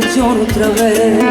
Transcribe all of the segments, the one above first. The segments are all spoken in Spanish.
que lloro otra vez.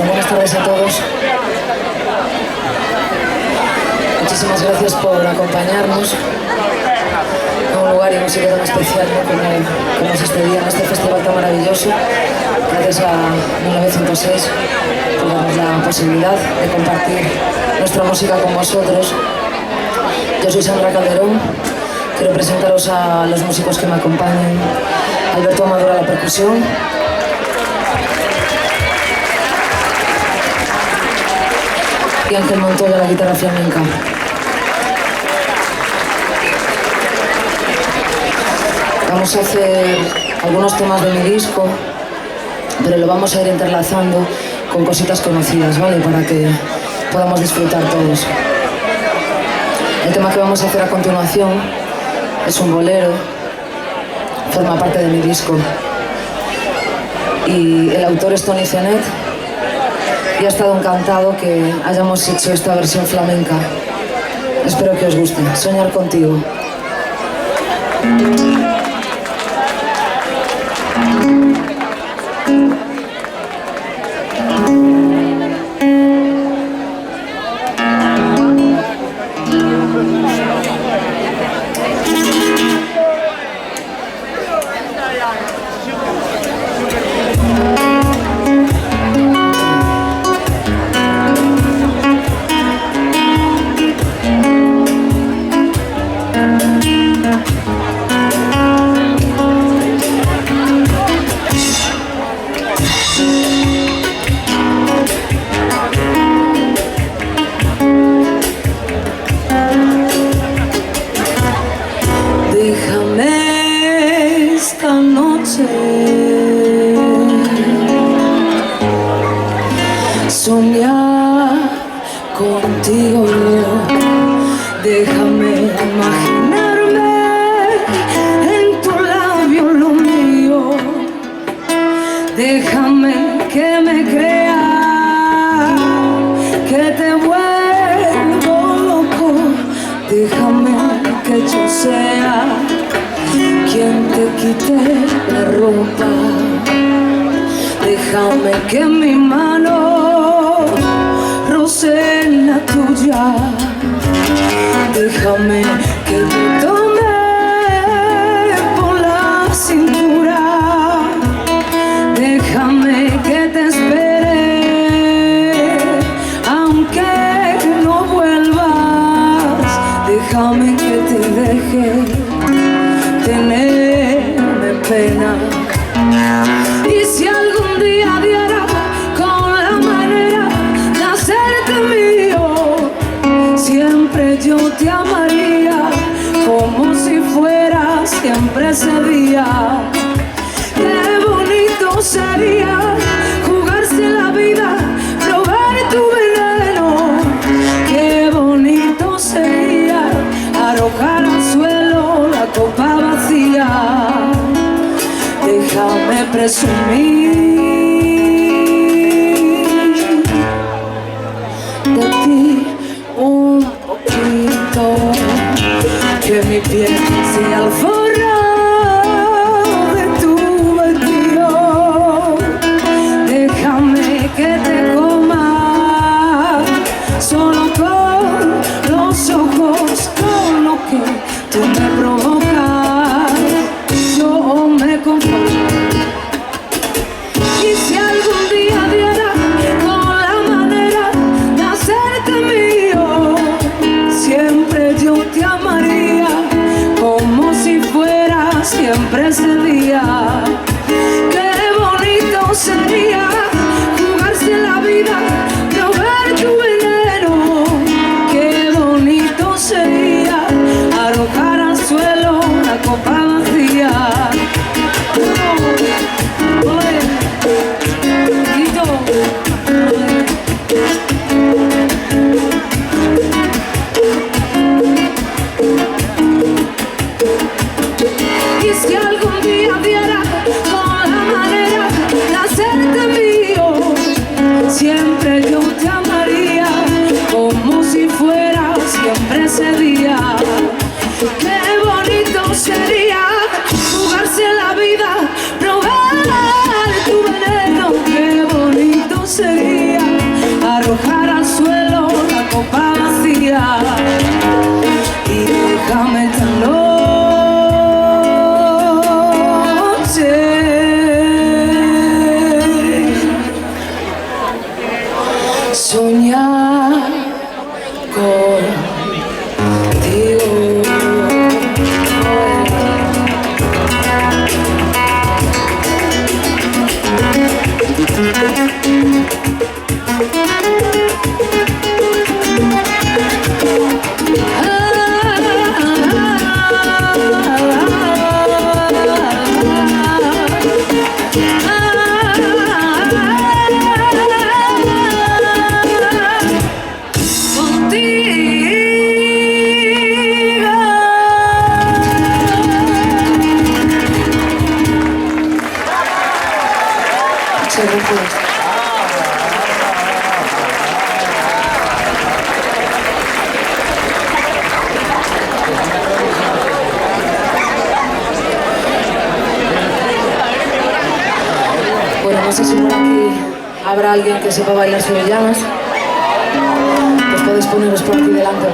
Buenas tardes a todos. Muchísimas gracias por acompañarnos a un lugar y un sitio tan especial, ¿no? como es este día, en este festival tan maravilloso. Gracias a 1906 por darnos la posibilidad de compartir nuestra música con vosotros. Yo soy Sandra Calderón. Quiero presentaros a los músicos que me acompañan. Alberto Amador a la percusión. Y Ángel Montoya a la guitarra flamenca. Vamos a hacer algunos temas de mi disco, pero lo vamos a ir interlazando con cositas conocidas, ¿vale? Para que podamos disfrutar todos. El tema que vamos a hacer a continuación es un bolero, forma parte de mi disco. Y el autor es Toni Zenet. Y ha estado encantado que hayamos hecho esta versión flamenca. Espero que os guste. Soñar contigo. quité la ropa, déjame que mi mano roce la tuya, déjame que te tome por la cintura, déjame que te espere aunque no vuelvas, déjame que te deje tenerme pena. Y si algún día diera con la manera de hacerte mío, siempre yo te amaría como si fuera siempre ese día. Qué bonito sería jugarse la vida, probar tu veneno. Qué bonito sería arrojar al suelo la copa vacía. Déjame presumir de ti un poquito, que mi piel sea el forro de tu vestido. Déjame que te coma solo con los ojos, con lo que tú me provocas. Yo me conformo. Y si algún día diera con la manera de hacerte mío, siempre yo te amaría como si fuera siempre ese día. Qué bonito sería jugarse la vida, probar tu veneno. Qué bonito sería arrojar al suelo la copa vacía. Y si algún día diera con la manera de hacerte mío, siempre yo te amaría como si fuera siempre ese día. Qué bonito sería jugarse la vida, probar tu veneno. Qué bonito sería arrojar al suelo la copa vacía. Y déjame esta noche soñar contigo. Bueno, no sé si por aquí habrá alguien que sepa bailar sevillanas. Pues podéis poneros por aquí delante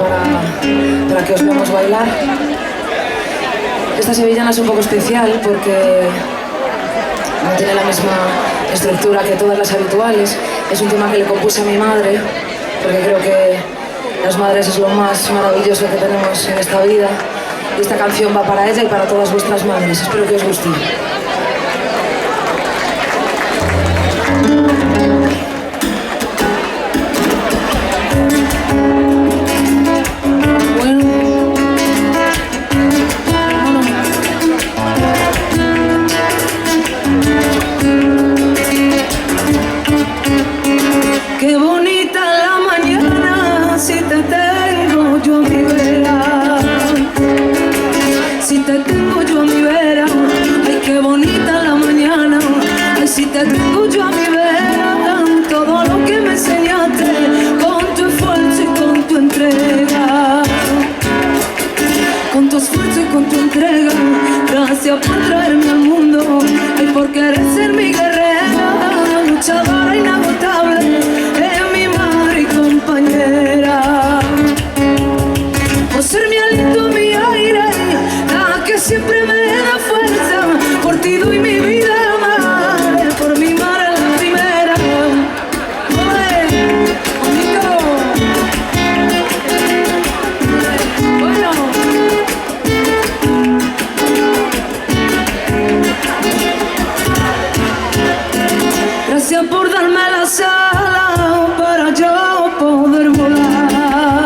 para que os veamos bailar. Esta sevillana es un poco especial porque no tiene la misma estructura que todas las habituales. Es un tema que le compuse a mi madre, porque creo que las madres es lo más maravilloso que tenemos en esta vida. Y esta canción va para ella y para todas vuestras madres. Espero que os guste. Qué bonita la mañana si te tengo yo a mi vera, si te tengo yo a mi vera, ay qué bonita. esfuerzo y con tu entrega. Gracias por traerme al mundo y por querer ser mi guerrera, luchadora inagotable, es mi madre y compañera. Por ser mi aliento, mi aire, la que siempre me da fuerza. Por ti doy mi vida, madre, por mi madre la primera. ¡Oye! ¡Bonito! Bueno. Gracias por darme las alas para yo poder volar,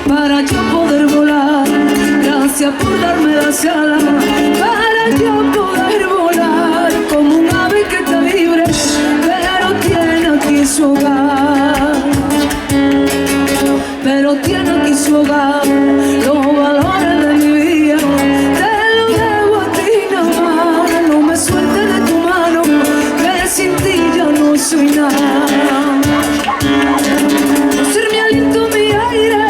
para yo poder volar. Gracias por darme las alas para yo poder volar, como un ave que está libre pero tiene aquí su hogar, pero tiene aquí su hogar. Los valores de mi vida te los debo a ti nada más. No me sueltes de tu mano, que sin ti yo no soy nada. Por ser mi aliento, mi aire,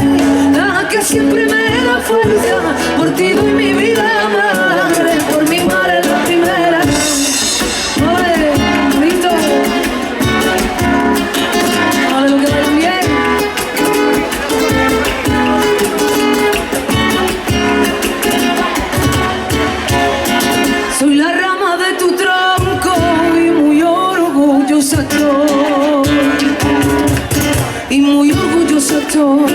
la que siempre me da fuerza. Por ti doy mi vida, madre, por mi madre la primera. Oye, bonito. Vale, lo que bailan bien. Soy la rama de tu tronco y muy orgullosa estoy, y muy orgullosa estoy.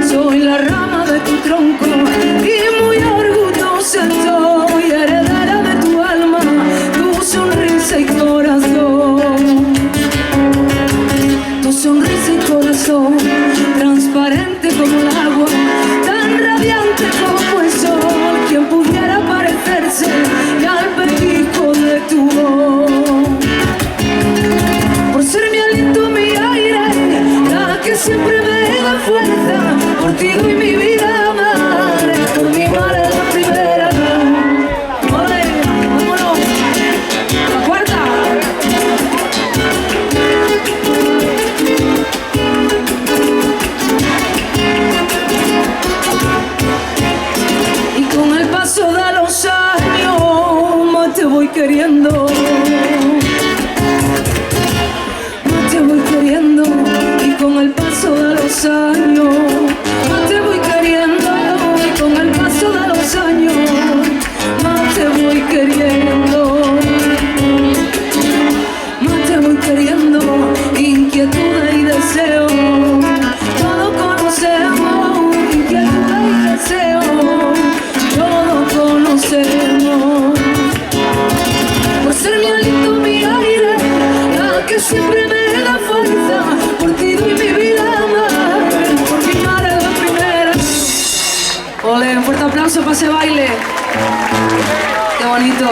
Soy la rama de tu tronco y muy orgullosa estoy, heredera de tu alma, tu sonrisa y corazón, tu sonrisa y corazón, transparente como el agua, tan radiante como el sol. Quien pudiera parecerse al pellizco de tu voz. Por ser mi aliento, mi aire, la que siempre me da fuerza. Por ti doy mi vida, madre, por mi madre la primera. Ole, vámonos. La cuarta. Y con el paso de los años más te voy queriendo, más te voy queriendo. Y con el paso de los años más te voy queriendo, y con el paso de los años más te voy queriendo, más te voy queriendo. Inquietudes y deseos, todos conocemos. Inquietudes y deseos, todos conocemos. Por ser mi aliento, mi aire, la que siempre me da fuerza. Por ti doy mi vida, madre, por mi madre la primera. Ole, un fuerte aplauso para ese baile. Qué bonito.